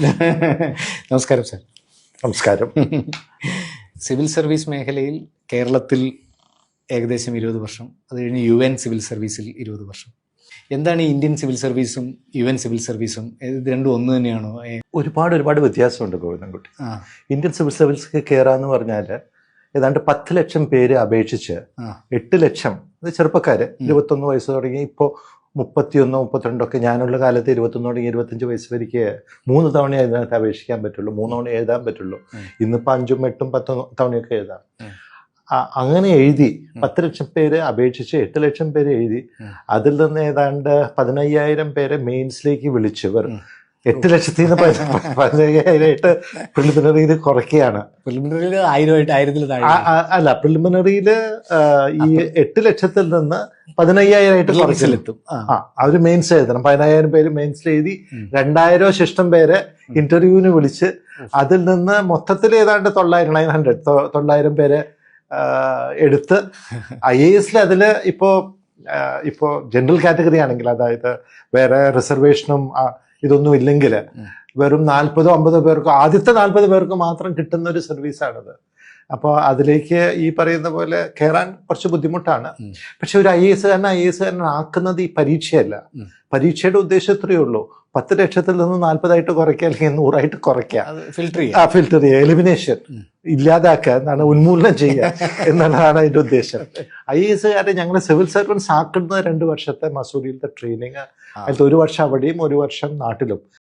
നമസ്കാരം സാർ. നമസ്കാരം. Civil service മേഖലയിൽ കേരളത്തിൽ ഏകദേശം 20 വർഷം, അത് കഴിഞ്ഞ് UN സിവിൽ സർവീസിൽ 20 വർഷം. എന്താണ് ഈ ഇന്ത്യൻ സിവിൽ സർവീസും UN സിവിൽ സർവീസും, ഇത് രണ്ടും ഒന്ന് തന്നെയാണോ? ഒരുപാട് വ്യത്യാസമുണ്ട് ഗോവിന്ദൻകുട്ടി. ഇന്ത്യൻ സിവിൽ സർവീസിൽ കയറാന്ന് പറഞ്ഞാൽ ഏതാണ്ട് 10 ലക്ഷം പേര് അപേക്ഷിച്ച് 8 ലക്ഷം ചെറുപ്പക്കാര് 21 വയസ്സ് തുടങ്ങി ഇപ്പോൾ 31, 32 ഞാനുള്ള കാലത്ത് 21 തുടങ്ങി 25 വയസ്സ് വരെയ്ക്ക് 3 തവണ അതിനകത്ത് അപേക്ഷിക്കാൻ പറ്റുള്ളൂ, 3 തവണ എഴുതാൻ പറ്റുള്ളൂ. ഇന്നിപ്പോൾ 5ഉം 8ഉം 10 തവണയൊക്കെ എഴുതാം. അങ്ങനെ എഴുതി 10 ലക്ഷം പേര് അപേക്ഷിച്ച് 8 ലക്ഷം പേര് എഴുതി. അതിൽ നിന്ന് ഏതാണ്ട് 15,000 പേരെ മെയിൻസിലേക്ക് വിളിച്ചവർ 8 ലക്ഷത്തിൽ നിന്ന് 15,000 പ്രിലിമിനറിയിൽ കുറയ്ക്കുകയാണ്. പ്രിലിമിനറിയിൽ 1000 അല്ല, പ്രിലിമിനറിയിൽ ഈ 8 ലക്ഷത്തിൽ നിന്ന് 15,000 കുറച്ചിലെത്തും. അവര് മെയിൻസ് എഴുതണം. 15,000 പേര് മെയിൻസിൽ എഴുതി 2,000 ശിഷ്ടം പേരെ ഇന്റർവ്യൂവിന് വിളിച്ച് അതിൽ നിന്ന് മൊത്തത്തിൽ ഏതാണ്ട് 900 പേരെ എടുത്ത് IAS അതിൽ ഇപ്പോ ജനറൽ കാറ്റഗറി ആണെങ്കിൽ, അതായത് വേറെ റിസർവേഷനും ഇതൊന്നും ഇല്ലെങ്കിൽ വെറും 40-50 പേർക്ക്, ആദ്യത്തെ 40 പേർക്ക് മാത്രം കിട്ടുന്ന ഒരു സർവീസാണിത്. അപ്പോൾ അതിലേക്ക് ഈ പറയുന്ന പോലെ കയറാൻ കുറച്ച് ബുദ്ധിമുട്ടാണ്. പക്ഷെ ഒരു IAS ആക്കുന്നത് ഈ പരീക്ഷയല്ല. പരീക്ഷയുടെ ഉദ്ദേശം ഇത്രയേ ഉള്ളൂ: 10 ലക്ഷത്തിൽ നിന്ന് 40 കുറയ്ക്കുക, അല്ലെങ്കിൽ 100 കുറയ്ക്കുക, ഫിൽട്ടർ ചെയ്യുക, എലിമിനേഷൻ ഇല്ലാതാക്കുക എന്നാണ്, ഉന്മൂലനം ചെയ്യുക എന്നുള്ളതാണ് അതിന്റെ ഉദ്ദേശം. IAS ഞങ്ങൾ സിവിൽ സർവൻസ് ആക്കുന്നത് 2 വർഷത്തെ മസൂരിയിലത്തെ ട്രെയിനിങ്, അതിലത്തെ 1 വർഷം അവിടെയും 1 വർഷം നാട്ടിലും.